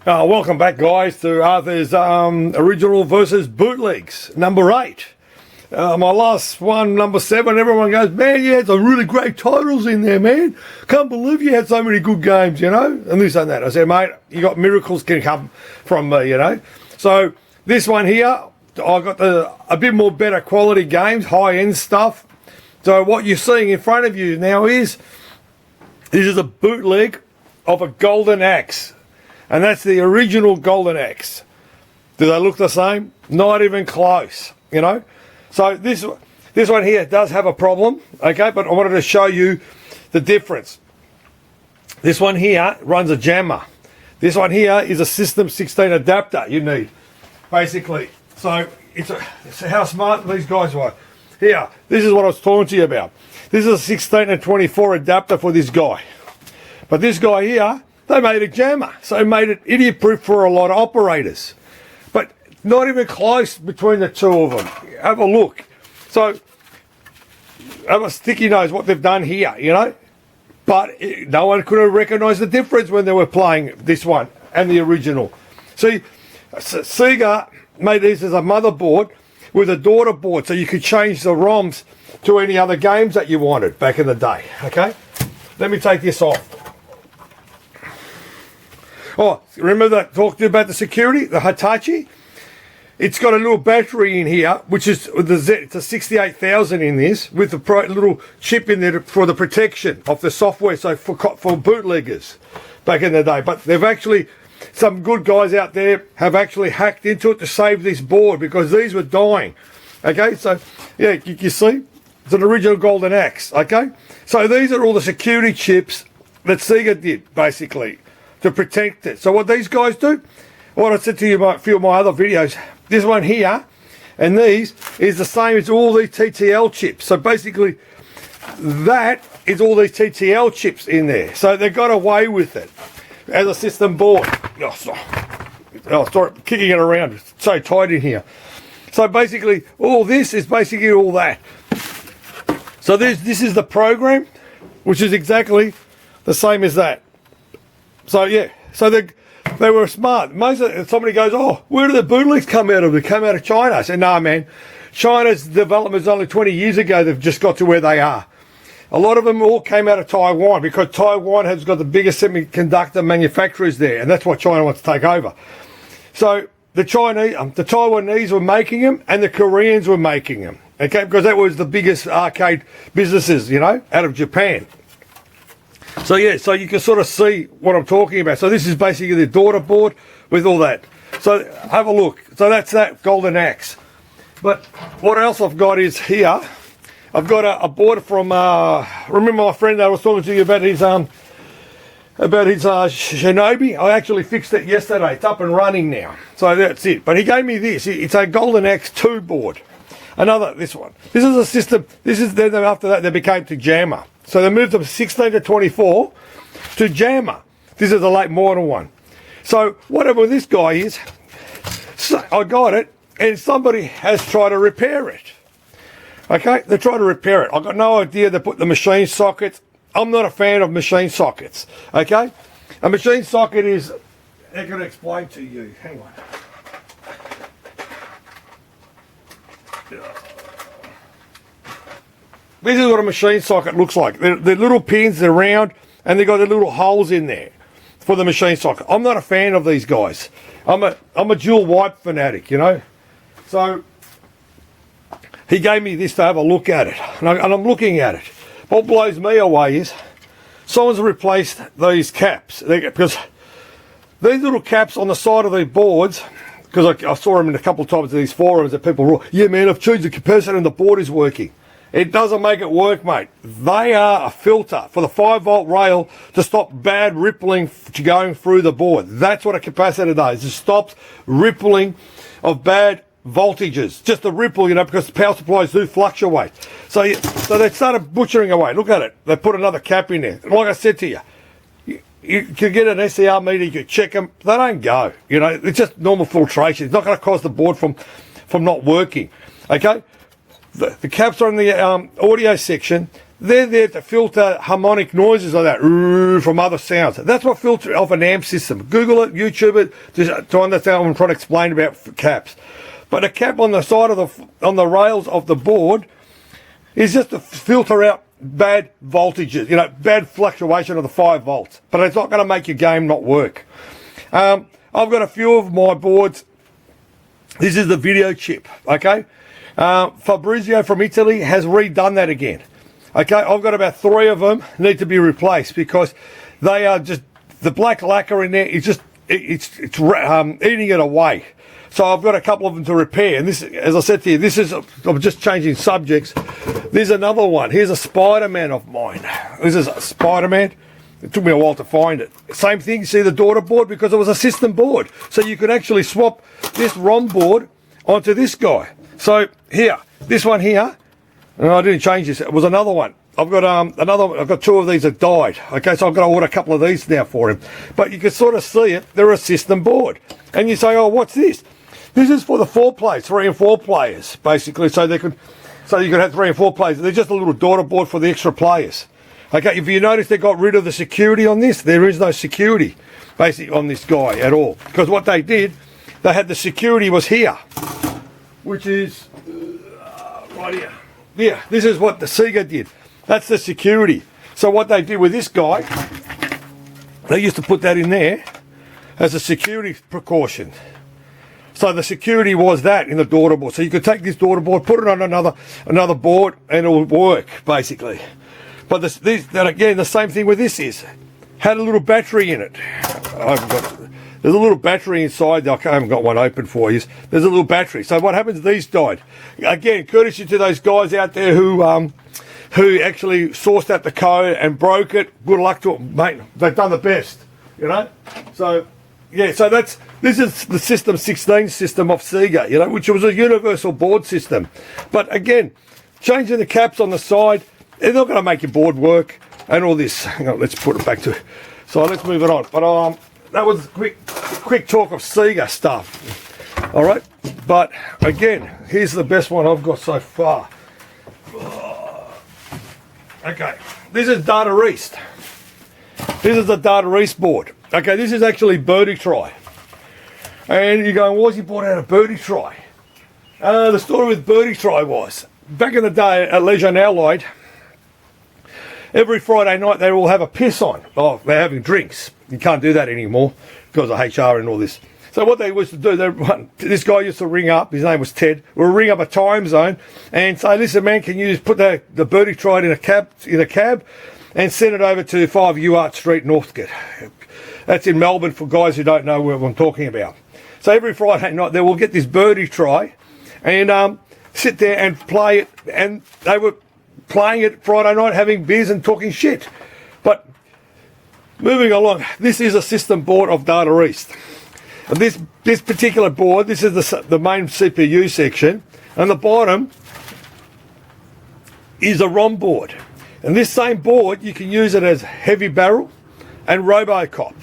Welcome back, guys, to Arthur's original versus bootlegs, number 8. My last one, number 7, everyone goes, man, you had some really great titles in there, man. Can't believe you had so many good games, you know, and this and that. I said, mate, you got miracles can come from me, you know. So this one here, I got a bit more better quality games, high-end stuff. So what you're seeing in front of you now is, this is a bootleg of a Golden Axe. And that's the original Golden Axe. Do they look the same? Not even close, you know. So this one here does have a problem, okay, but I wanted to show you the difference. This one here runs a jammer. This one here is a System 16 adapter you need, basically. So it's how smart these guys were. Here, this is what I was talking to you about. This is a 16 and 24 adapter for this guy. But this guy here, they made a jammer, so it made it idiot-proof for a lot of operators. But not even close between the two of them. Have a look. So, have a sticky nose what they've done here, you know. But no one could have recognised the difference when they were playing this one and the original. See, Sega made these as a motherboard with a daughter board, so you could change the ROMs to any other games that you wanted back in the day, okay? Let me take this off. Oh, remember that I talked to you about the security, the Hitachi? It's got a little battery in here, which is it's a 68,000 in this, with a little chip in there for the protection of the software, so for bootleggers back in the day. But they've actually, some good guys out there have actually hacked into it to save this board because these were dying. Okay, so yeah, you see, it's an original Golden Axe. Okay, so these are all the security chips that Sega did, basically, to protect it. So what these guys do, what I said to you in a few of my other videos, this one here and these is the same as all these TTL chips. So basically that is all these TTL chips in there. So they got away with it as a system board. Oh, sorry, kicking it around. It's so tight in here. So basically all this is basically all that. So this is the program, which is exactly the same as that. So yeah, so they were smart. Somebody goes, oh, where do the bootlegs come out of? They come out of China. I said, no, man. China's development is only 20 years ago. They've just got to where they are. A lot of them all came out of Taiwan because Taiwan has got the biggest semiconductor manufacturers there, and that's what China wants to take over. So the Taiwanese were making them, and the Koreans were making them. Okay, because that was the biggest arcade businesses, you know, out of Japan. So yeah, so you can sort of see what I'm talking about. So this is basically the daughter board with all that. So have a look. So that's that Golden Axe. But what else I've got is here, I've got a board from, remember my friend I was talking to you about his Shinobi? I actually fixed it yesterday. It's up and running now. So that's it. But he gave me this. It's a Golden Axe 2 board. This one. This is a system, then after that they became to jammer. So they moved from 16 to 24 to jammer. This is a late model one. So whatever this guy is, so I got it, and somebody has tried to repair it. Okay, they tried to repair it. I got no idea they put the machine sockets. I'm not a fan of machine sockets. Okay, a machine socket is, I'm going to explain to you. Hang on. This is what a machine socket looks like. They're little pins, they're round, and they've got the little holes in there for the machine socket. I'm not a fan of these guys. I'm a dual wipe fanatic, you know. So he gave me this to have a look at it, and I'm looking at it. What blows me away is someone's replaced these caps because these little caps on the side of the boards. Because I saw them in a couple of times in these forums that people were, yeah, man, I've changed the capacitor and the board is working. It doesn't make it work, mate. They are a filter for the 5-volt rail to stop bad rippling going through the board. That's what a capacitor does. It stops rippling of bad voltages. Just a ripple, you know, because the power supplies do fluctuate. So they started butchering away. Look at it. They put another cap in there. Like I said to you, you can get an SCR meter, you can check them. They don't go. You know, it's just normal filtration. It's not going to cause the board from not working. Okay? The caps are in the audio section. they're there to filter harmonic noises like that from other sounds. That's what filter off an amp system. Google it, YouTube it, to understand what I'm trying to explain about caps. But a cap on the side of on the rails of the board is just to filter out bad voltages, bad fluctuation of the 5 volts. But it's not going to make your game not work. I've got a few of my boards. This is the video chip, okay? Fabrizio from Italy has redone that again. Okay, I've got about 3 of them need to be replaced because they are just, the black lacquer in there is just, it's eating it away. So I've got a couple of them to repair. And this, as I said to you, I'm just changing subjects. There's another one. Here's a Spider-Man of mine. This is a Spider-Man. It took me a while to find it. Same thing, you see the daughter board because it was a system board. So you could actually swap this ROM board onto this guy. So here, this one here, no, I didn't change this. It was another one. I've got I've got 2 of these that died. Okay, so I've got to order a couple of these now for him. But you can sort of see it. They're a system board. And you say, oh, what's this? This is for the 4 players, 3 and 4 players, basically. So you could have 3 and 4 players. They're just a little daughter board for the extra players. Okay, if you notice they got rid of the security on this, there is no security basically on this guy at all. Because what they did, they had the security was here, which is right here. Yeah, this is what the Sega did. That's the security. So what they did with this guy, they used to put that in there as a security precaution. So the security was that in the daughter board. So you could take this daughter board, put it on another board, and it will work basically. But then again, the same thing with this is had a little battery in it. There's a little battery inside. I haven't got one open for you. There's a little battery. So what happens? These died. Again, courtesy to those guys out there who actually sourced out the code and broke it. Good luck to them, mate. They've done the best, So yeah, so this is the System 16 system of Sega, which was a universal board system. But again, changing the caps on the side, they're not going to make your board work and all this. Hang on, let's put it back to. So let's move it on. But that was quick talk of Sega stuff. All right, but again, here's the best one I've got so far. Okay, this is Data East. This is the Data East board. Okay, this is actually By Atrai. And you're going, why's he bought out a By Atrai? The story with By Atrai was, back in the day at Leisure and Allied, every Friday night they all have a piss on. Oh, they're having drinks. You can't do that anymore because of HR and all this. So what they used to do, this guy used to ring up, his name was Ted, would ring up a time zone and say, listen man, can you just put the By Atrai in a cab and send it over to 5 Ewart Street, Northcote. That's in Melbourne for guys who don't know what I'm talking about. So every Friday night they will get this By Atrai and sit there and play it, and they were playing it Friday night, having beers and talking shit. But moving along, this is a system board of Data East. And this particular board, this is the main CPU section, and the bottom is a ROM board. And this same board, you can use it as heavy barrel and Robocop.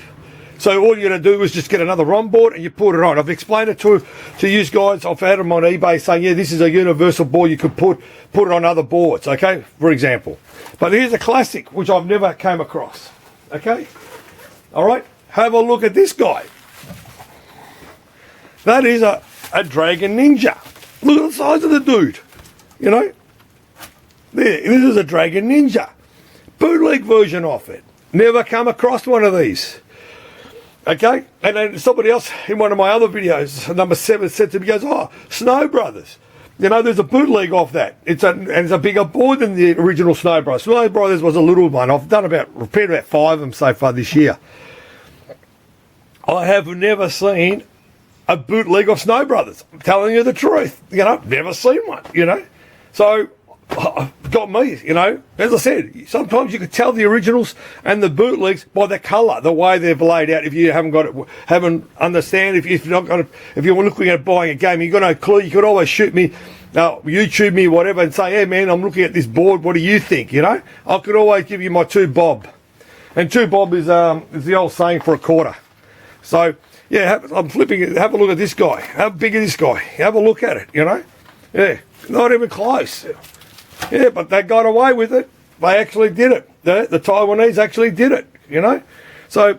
So all you're going to do is just get another ROM board and you put it on. I've explained it to you guys. I've had them on eBay saying, yeah, this is a universal board. You could put it on other boards, okay, for example. But here's a classic, which I've never came across, okay? All right, have a look at this guy. That is a Dragon Ninja. Look at the size of the dude, There, this is a Dragon Ninja. Bootleg version of it. Never come across one of these. Okay, and then somebody else in one of my other videos, number 7, said to me, goes, oh, Snow Brothers. There's a bootleg of that. It's a bigger board than the original Snow Brothers. Snow Brothers was a little one. I've repaired about 5 of them so far this year. I have never seen a bootleg of Snow Brothers. I'm telling you the truth. Never seen one, So, got me, As I said, sometimes you could tell the originals and the bootlegs by the colour, the way they've laid out. If you haven't understand, if you're looking at buying a game, you've got no clue. You could always shoot me, YouTube me, whatever, and say, hey man, I'm looking at this board. What do you think? I could always give you my 2 bob, and 2 bob is the old saying for a quarter. So yeah, I'm flipping it. Have a look at this guy. How big is this guy? Have a look at it. Yeah, not even close. Yeah, but they got away with it. They actually did it. The Taiwanese actually did it, you know. So,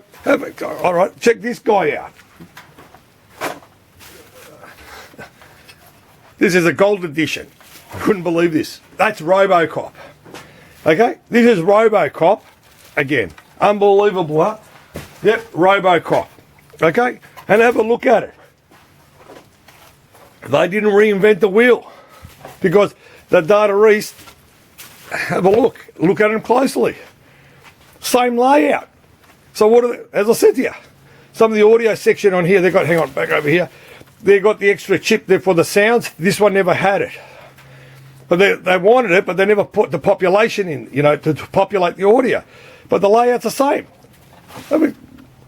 all right, check this guy out. This is a gold edition. I couldn't believe this. That's Robocop. Okay, this is Robocop. Again, unbelievable, huh? Yep, Robocop. Okay, and have a look at it. They didn't reinvent the wheel because the Data East, have a look at them closely. Same layout. So what are they, as I said to you, some of the audio section on here, they've got, hang on, back over here, they've got the extra chip there for the sounds. This one never had it. But they wanted it, but they never put the population in, you know, to populate the audio. But the layout's the same. I mean,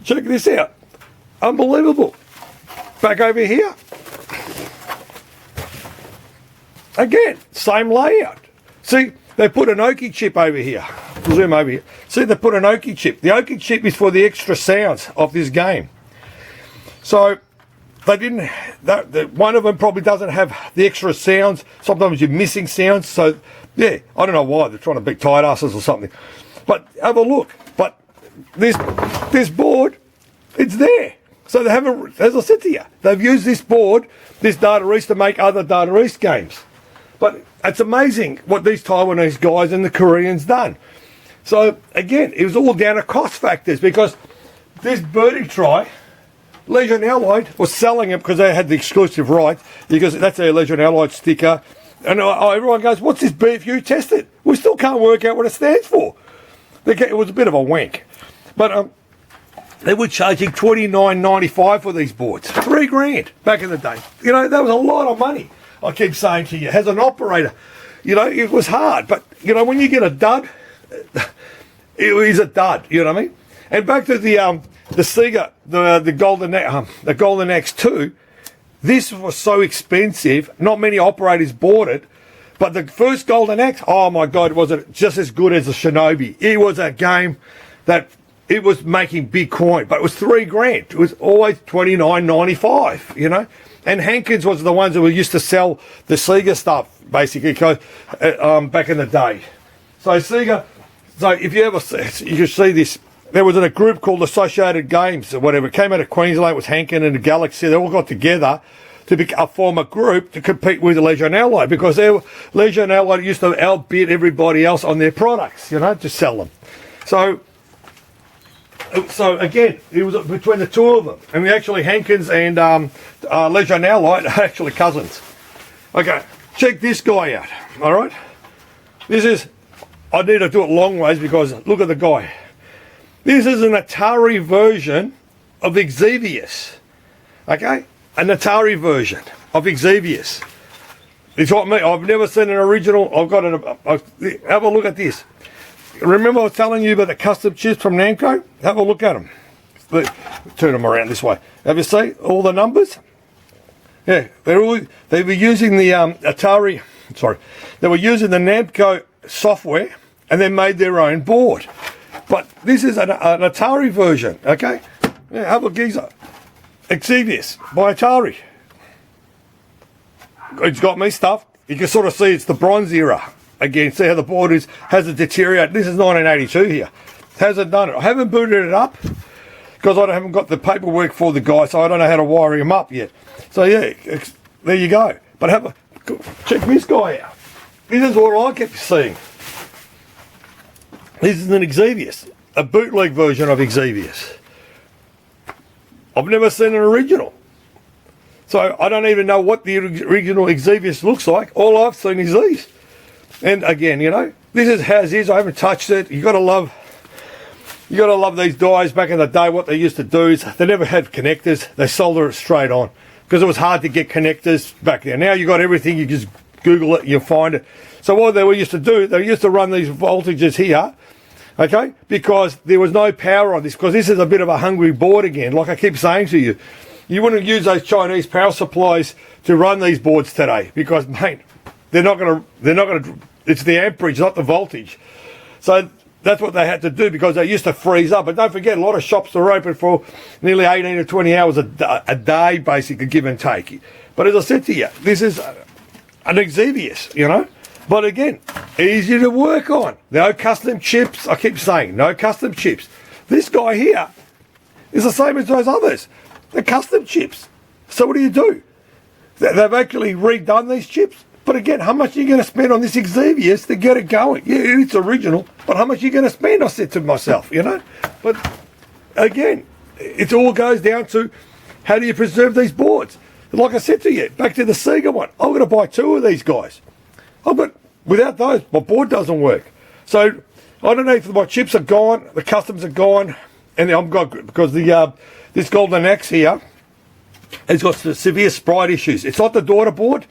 check this out. Unbelievable. Back over here. Again, same layout. See, they put an Oki chip over here. Zoom over here. See, they put an Oki chip. The Oki chip is for the extra sounds of this game. So, they didn't, one of them probably doesn't have the extra sounds. Sometimes you're missing sounds. So, yeah, I don't know why. They're trying to be tight asses or something. But have a look. But this board, it's there. So they haven't, as I said to you, they've used this board, this Data East, to make other Data East games. But it's amazing what these Taiwanese guys and the Koreans done. So, again, it was all down to cost factors because this Birdie Try, Leisure and Allied was selling it because they had the exclusive rights, because that's their Leisure and Allied sticker. And everyone goes, what's this BFU? Test it. We still can't work out what it stands for. It was a bit of a wank. But they were charging $29.95 for these boards. $3,000 back in the day. You know, that was a lot of money. I keep saying to you, as an operator, you know, it was hard. But, you know, when you get a dud, it is a dud, you know what I mean? And back to the Sega, the Golden X2, this was so expensive, not many operators bought it, but the first Golden X, oh my God, was it just as good as the Shinobi. It was a game that, it was making big coin, but it was $3,000. It was always $29.95, you know? And Hankins was the ones that were used to sell the Sega stuff, basically, because, back in the day. So Sega, so if you ever see, you can see this, there was a group called Associated Games or whatever. It came out of Queensland. It was Hankin and the Galaxy. They all got together to form a group to compete with Leisure and Allied, because Leisure and Allied used to outbid everybody else on their products, you know, to sell them. So again, it was between the two of them. And actually Hankins and Leisure and Allied are actually cousins. Okay, check this guy out, all right? This is, I need to do it long ways because look at the guy. This is an Atari version of Xevious, okay? An Atari version of Xavius. It's what me. I've never seen an original. I've got it. Have a look at this. Remember I was telling you about the custom chips from Namco? Have a look at them. Turn them around this way. Have you seen all the numbers? Yeah, they were using the Atari. Sorry, they were using the Namco software and then made their own board. But this is an Atari version. Okay. Yeah, have a geezer. Xevious by Atari. It's got me stuffed. You can sort of see it's the Bronze era. Again, see how the board has it deteriorated. This is 1982 here. Hasn't done it. I haven't booted it up because I haven't got the paperwork for the guy, so I don't know how to wire him up yet. So yeah, there you go. But check this guy out. This is what I kept seeing. This is an Xevious, a bootleg version of Xevious. I've never seen an original. So I don't even know what the original Xevious looks like. All I've seen is these. And again, you know, this is as is. I haven't touched it. You gotta love these guys back in the day. What they used to do is they never had connectors. They soldered it straight on because it was hard to get connectors back then. Now you got everything. You just Google it, you find it. So what they were used to do, they used to run these voltages here, okay, because there was no power on this, because this is a bit of a hungry board again. Like I keep saying to you, you wouldn't use those Chinese power supplies to run these boards today, because mate, they're not gonna, it's the amperage, not the voltage. So that's what they had to do, because they used to freeze up. But don't forget, a lot of shops are open for nearly 18 to 20 hours a day, basically, give and take. But as I said to you, this is an Xevious, you know. But again, easy to work on. No custom chips. I keep saying, no custom chips. This guy here is the same as those others. They're custom chips. So what do? They've actually redone these chips. But again, how much are you going to spend on this Xevious to get it going? Yeah, it's original, but how much are you going to spend? I said to myself, you know. But again, it all goes down to how do you preserve these boards? Like I said to you, back to the Sega one, I'm going to buy 2 of these guys. Oh, but without those, my board doesn't work. So I don't know if my chips are gone, the customs are gone, and I'm got because the this Golden Axe here has got severe sprite issues. It's not the daughter board,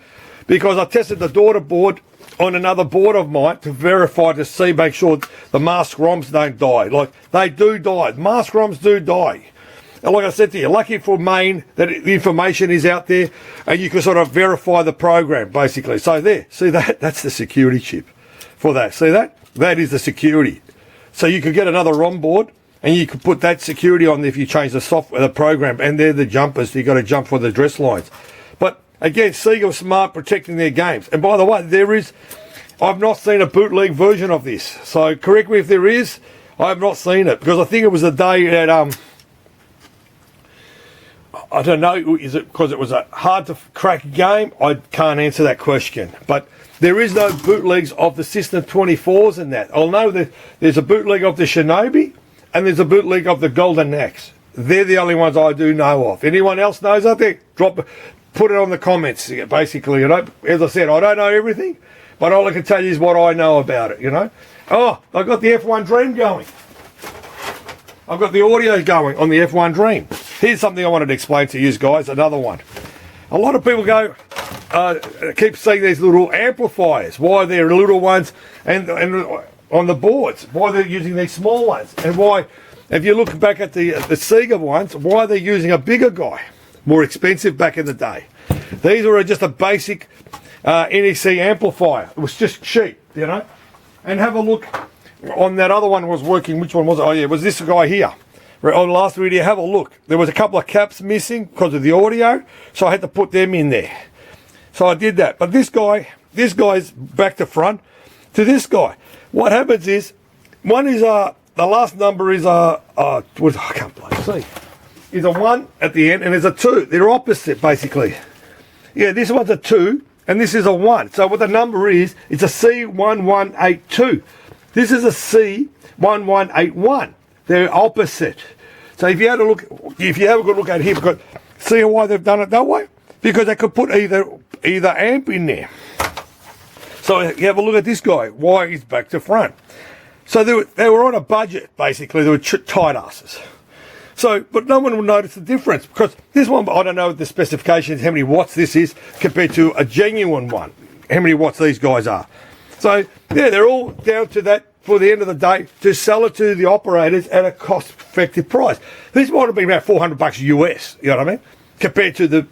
because I tested the daughter board on another board of mine to verify to see, make sure the mask ROMs don't die. Like, they do die. Mask ROMs do die. And like I said to you, lucky for Maine that the information is out there and you can sort of verify the program, basically. So there, see that? That's the security chip for that. See that? That is the security. So you could get another ROM board and you could put that security on if you change the software, the program, and they're the jumpers. So you got to jump for the address lines. But again, Sega was smart protecting their games. And by the way, I've not seen a bootleg version of this. So correct me if there is. I have not seen it because I think it was the day that I don't know, is it because it was a hard to crack game? I can't answer that question. But there is no bootlegs of the System 24s and that. I'll know that there's a bootleg of the Shinobi and there's a bootleg of the Golden Axe. They're the only ones I do know of. Anyone else knows out there? Put it on the comments, basically. You know, as I said, I don't know everything, but all I can tell you is what I know about it, you know. Oh, I've got the F1 Dream going. I've got the audio going on the F1 Dream. Here's something I wanted to explain to you guys, another one. A lot of people go, keep seeing these little amplifiers, why they're little ones, and on the boards, why they're using these small ones, and why, if you look back at the Sega ones, why they're using a bigger guy, more expensive back in the day. These were just a basic NEC amplifier. It was just cheap, you know. And have a look on that other one was working. Which one was it? Oh yeah, it was this guy here. On the last video, have a look. There was a couple of caps missing because of the audio, so I had to put them in there. So I did that. But this guy's back to front to this guy. What happens is, one is the last number is I can't bloody see. Is a 1 at the end and there's a 2. They're opposite basically. Yeah, this one's a 2 and this is a 1. So what the number is, it's a C1182. This is a C1181. They're opposite. So if you have a good look at here, because see why they've done it that way? Because they could put either amp in there. So you have a look at this guy, why he's back to front. So they were on a budget, basically. They were tight asses. So, but no one will notice the difference because this one, I don't know the specifications, how many watts this is compared to a genuine one, how many watts these guys are. So, yeah, they're all down to that for the end of the day to sell it to the operators at a cost-effective price. This might have been about $400 US, you know what I mean? Compared to the,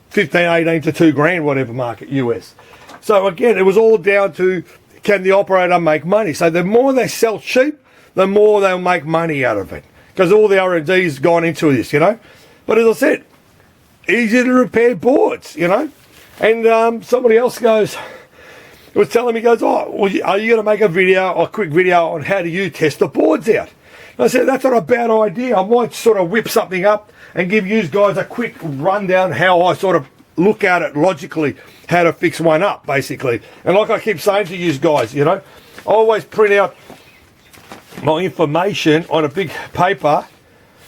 15, 18 to $2,000, whatever market US. So, again, it was all down to can the operator make money? So, the more they sell cheap, the more they'll make money out of it. Because all the R&D's gone into this, you know. But as I said, easy to repair boards, you know. And somebody else was telling me, oh, well, are you going to make a quick video on how do you test the boards out? And I said, that's not a bad idea. I might sort of whip something up and give you guys a quick rundown how I sort of look at it logically, how to fix one up, basically. And like I keep saying to you guys, you know, I always print out my information on a big paper.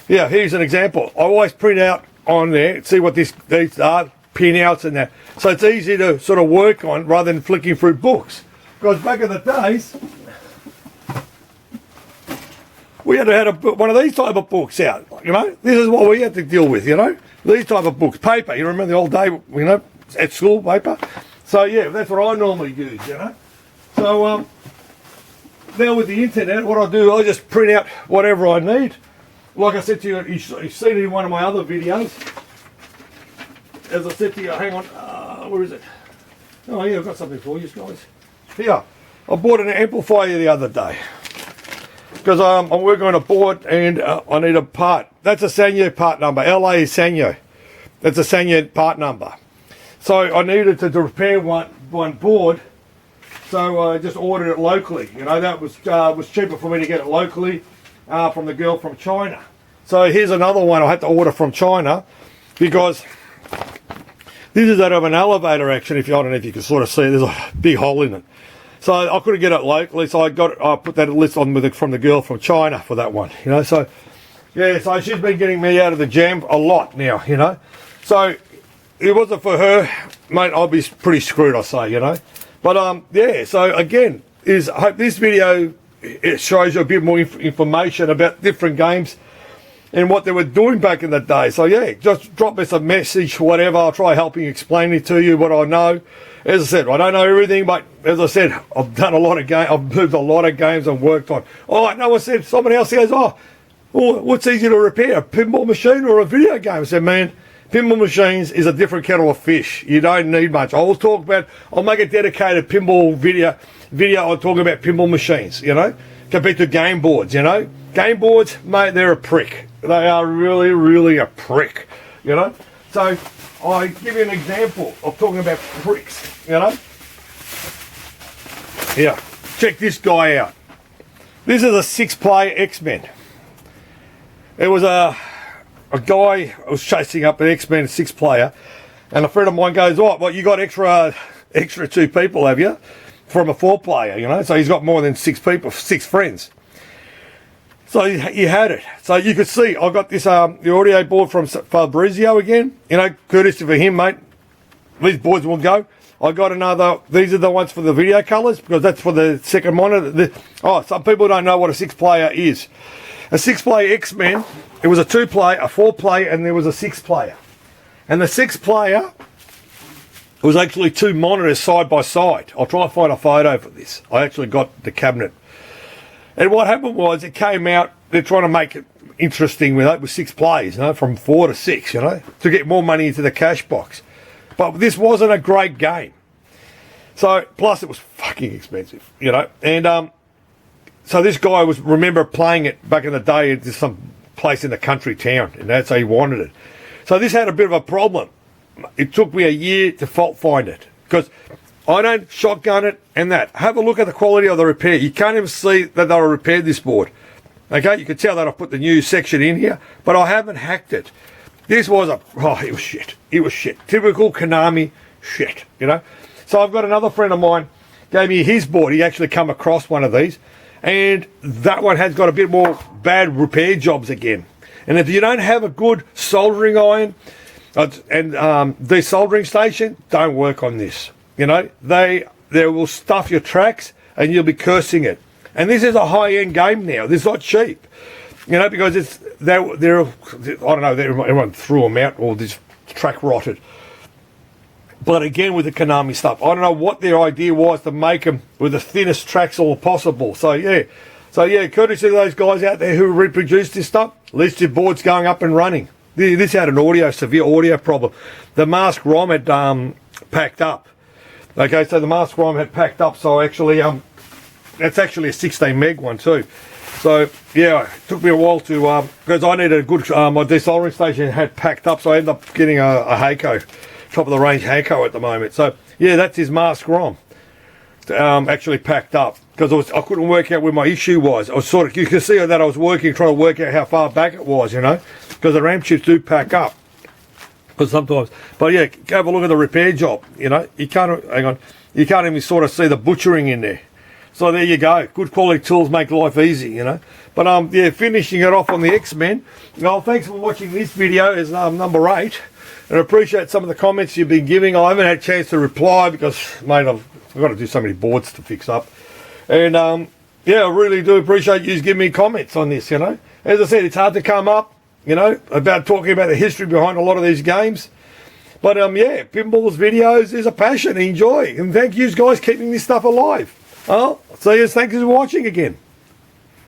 Yeah, here's an example. I always print out on there, see what these are, pinouts and that. So it's easy to sort of work on rather than flicking through books. Because back in the days, we had to have one of these type of books out, you know. This is what we had to deal with, you know. These type of books, paper. You remember the old day, you know, at school, paper. So yeah, that's what I normally use, you know. So now with the internet, what I do, I just print out whatever I need. Like I said to you, you've seen it in one of my other videos. As I said to you, hang on, where is it? Oh yeah, I've got something for you guys. Here, I bought an amplifier the other day. Because I'm working on a board and I need a part. That's a Sanyo part number. LA is Sanyo. That's a Sanyo part number. So I needed to repair one board So I just ordered it locally. You know, that was cheaper for me to get it locally from the girl from China. So here's another one I had to order from China because this is out of an elevator action. If you, I don't know if you can sort of see, there's a big hole in it. So I couldn't get it locally, so I put that list on from the girl from China for that one. You know, so yeah, so she's been getting me out of the jam a lot now. You know, so if it wasn't for her, mate, I'd be pretty screwed, I say. You know. But yeah, so again, I hope this video it shows you a bit more information about different games and what they were doing back in the day. So yeah, just drop us a message, whatever. I'll try helping explain it to you what I know. As I said, I don't know everything, but as I said, I've done a lot of games. I've moved a lot of games and worked on. Oh, I know. I said somebody else says, oh, what's easier to repair, a pinball machine or a video game? I said, man, pinball machines is a different kettle of fish. You don't need much. I'll make a dedicated pinball video. I'll talk about pinball machines, you know, compared to game boards, you know. Game boards, mate, they're a prick. They are really, really a prick, you know. So I give you an example of talking about pricks, you know. Yeah, check this guy out. This is a 6-player X-Men. It was a guy was chasing up an X-Men 6-player, and a friend of mine goes, "Oh, well, you got extra 2 people, have you?" From a 4-player, you know. So he's got more than 6 people, 6 friends. So he had it. So you could see I got this the audio board from Fabrizio again. You know, courtesy for him, mate. These boards will go. I got another. These are the ones for the video colors because that's for the second monitor. Some people don't know what a 6-player is. A 6-player X-Men. It was a 2-player, a 4-player, and there was a 6-player. And the 6-player was actually 2 monitors side by side. I'll try to find a photo for this. I actually got the cabinet. And what happened was it came out, they're trying to make it interesting with 6 players, you know, from 4 to 6, you know, to get more money into the cash box. But this wasn't a great game. So, plus it was fucking expensive, you know. And so this guy remember playing it back in the day at some place in the country town, and that's how he wanted it. So this had a bit of a problem. It took me a year to fault find it because I don't shotgun it and that. Have a look at the quality of the repair. You can't even see that they repaired this board. Okay, you can tell that I put the new section in here, but I haven't hacked it. This was it was shit. It was shit. Typical Konami shit, you know. So I've got another friend of mine gave me his board. He actually come across one of these, and that one has got a bit more bad repair jobs again. And if you don't have a good soldering iron and desoldering station, don't work on this. You know, they will stuff your tracks and you'll be cursing it. And this is a high-end game now. This is not cheap. You know, because they're I don't know, everyone threw them out or this track rotted. But again, with the Konami stuff, I don't know what their idea was to make them with the thinnest tracks all possible. So yeah, courtesy to those guys out there who reproduced this stuff, at least your board's going up and running. This had a severe audio problem. The mask ROM had packed up. Okay, so the mask ROM had packed up, so actually, that's actually a 16 meg one too. So yeah, it took me a while to, because I needed a good, my desoldering station had packed up, so I ended up getting a Heiko, top of the range Heiko at the moment. So yeah, that's his mask ROM, actually packed up, because I couldn't work out where my issue was. I was you can see that I was trying to work out how far back it was, you know, because the RAM chips do pack up. Because sometimes, but yeah, have a look at the repair job. You know, you can't even sort of see the butchering in there. So there you go. Good quality tools make life easy, you know. But yeah, finishing it off on the X-Men. Well, thanks for watching this video as number 8, and I appreciate some of the comments you've been giving. I haven't had a chance to reply because, mate, I've got to do so many boards to fix up, and yeah, I really do appreciate you giving me comments on this. You know, as I said, it's hard to come up, you know, about talking about the history behind a lot of these games. But yeah, pinball's videos is a passion. Enjoy. And thank you guys keeping this stuff alive. Well, see you. Thank you for watching again.